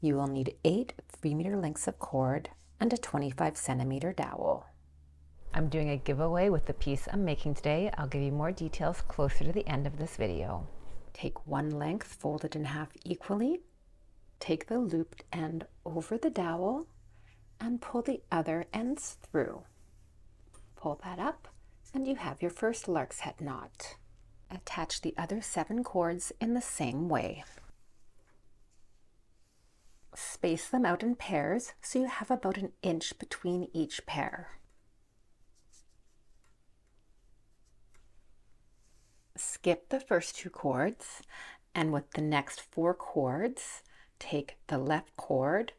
You will need 8 3-meter lengths of cord and a 25-centimeter dowel. I'm doing a giveaway with the piece I'm making today. I'll give you more details closer to the end of this video. Take one length, fold it in half equally. Take the looped end over the dowel and pull the other ends through. Pull that up and you have your first lark's head knot. Attach the other 7 cords in the same way. Space them out in pairs so you have about an inch between each pair. Skip the first 2 cords, and with the next 4 cords, take the left cord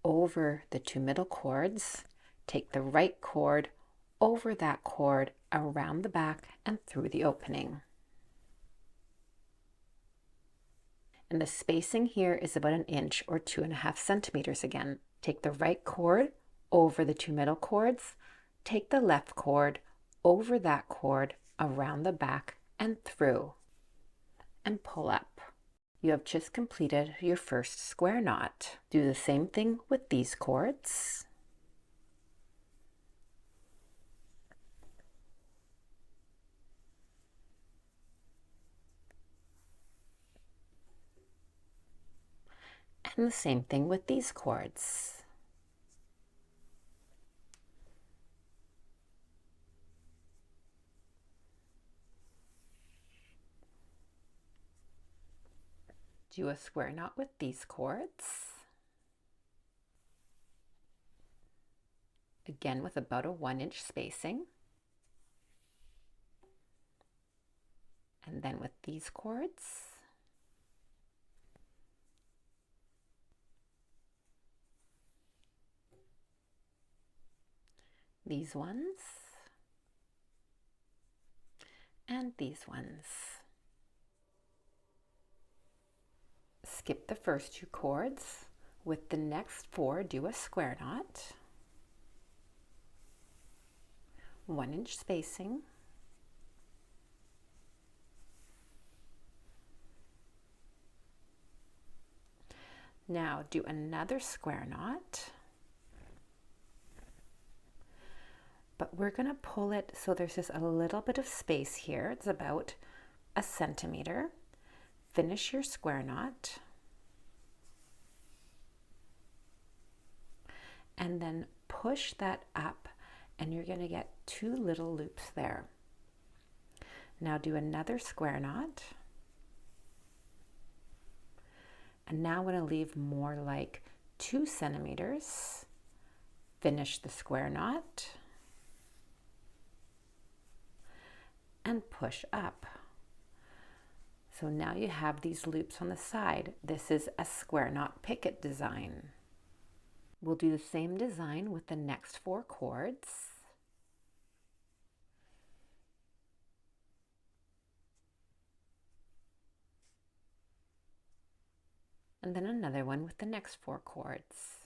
over the 2 middle cords, take the right cord over that cord around the back and through the opening. And the spacing here is about an inch or 2.5 centimeters again. Take the right cord over the 2 middle cords, take the left cord over that cord around the back and through, and pull up. You have just completed your first square knot. Do the same thing with these cords. And the same thing with these cords. Do a square knot with these cords. Again with about a 1-inch spacing. And then with these cords. These ones. And these ones. Skip the first 2 cords. With the next 4, do a square knot. 1-inch spacing. Now do another square knot. But we're going to pull it so there's just a little bit of space here. It's about a centimeter. Finish your square knot. And then push that up and you're going to get 2 little loops there. Now do another square knot. And now I'm going to leave more like 2 centimeters. Finish the square knot. And push up. So now you have these loops on the side. This is a square knot picot design. We'll do the same design with the next 4 cords. And then another one with the next 4 cords.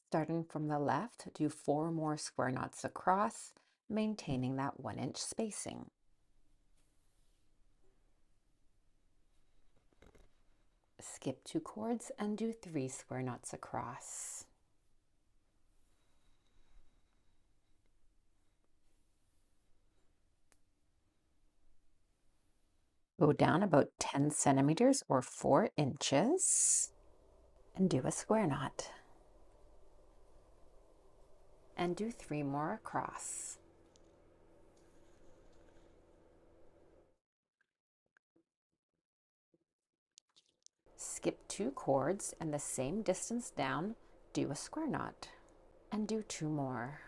Starting from the left, do 4 more square knots across, maintaining that 1-inch spacing. Skip 2 cords and do 3 square knots across. Go down about 10 centimeters or 4 inches and do a square knot. And do 3 more across. Skip 2 cords and the same distance down, do a square knot and do 2 more.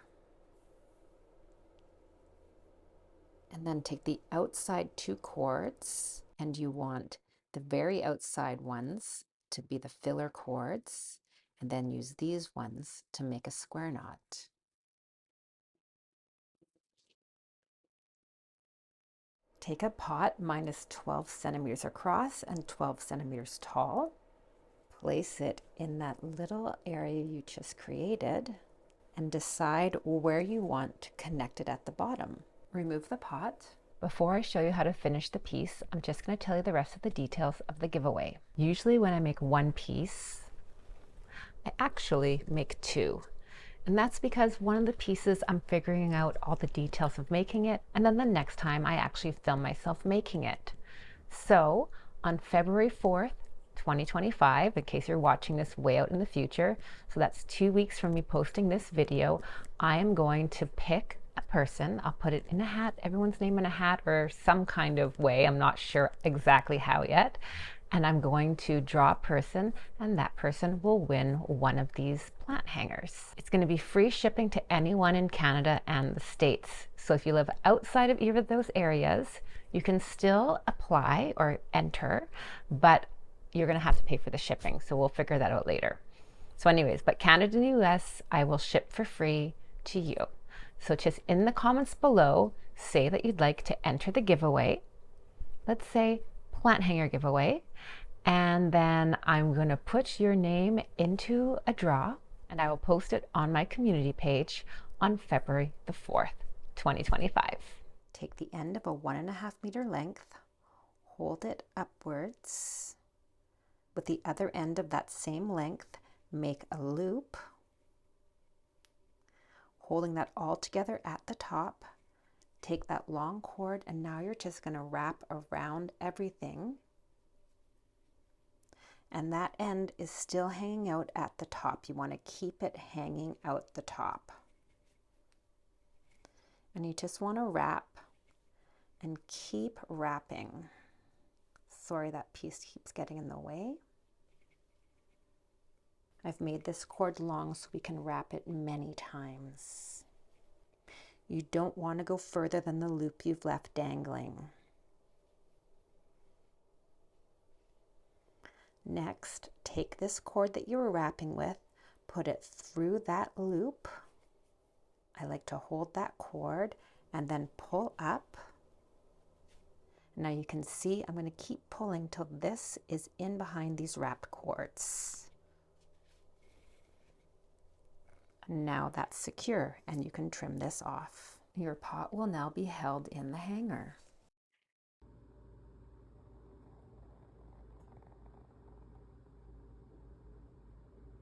And then take the outside 2 cords and you want the very outside ones to be the filler cords, and then use these ones to make a square knot. Take a pot minus 12 centimeters across and 12 centimeters tall. Place it in that little area you just created. and decide where you want to connect it at the bottom. Remove the pot. Before I show you how to finish the piece, I'm just going to tell you the rest of the details of the giveaway. Usually when I make one piece, I actually make two. And that's because one of the pieces I'm figuring out all the details of making it, and then the next time I actually film myself making it. So on February 4th, 2025, in case you're watching this way out in the future, so that's 2 weeks from me posting this video, I am going to pick a person. I'll put it in a hat, everyone's name in a hat or some kind of way. I'm not sure exactly how yet. And I'm going to draw a person, and that person will win one of these plant hangers. It's going to be free shipping to anyone in Canada and the States. So if you live outside of either of those areas, you can still apply or enter, but you're going to have to pay for the shipping. So we'll figure that out later. So anyways, but Canada and the US, I will ship for free to you. So just in the comments below, say that you'd like to enter the giveaway. Let's say plant hanger giveaway. And then I'm going to put your name into a draw, and I will post it on my community page on February the 4th, 2025. Take the end of a 1.5 meter length, hold it upwards. With the other end of that same length, make a loop, holding that all together at the top. Take that long cord, and now you're just going to wrap around everything. And that end is still hanging out at the top. You want to keep it hanging out the top. And you just want to wrap and keep wrapping. Sorry, that piece keeps getting in the way. I've made this cord long so we can wrap it many times. You don't want to go further than the loop you've left dangling. Next, take this cord that you were wrapping with, put it through that loop. I like to hold that cord and then pull up. Now you can see I'm going to keep pulling till this is in behind these wrapped cords. Now that's secure, and you can trim this off. Your pot will now be held in the hanger.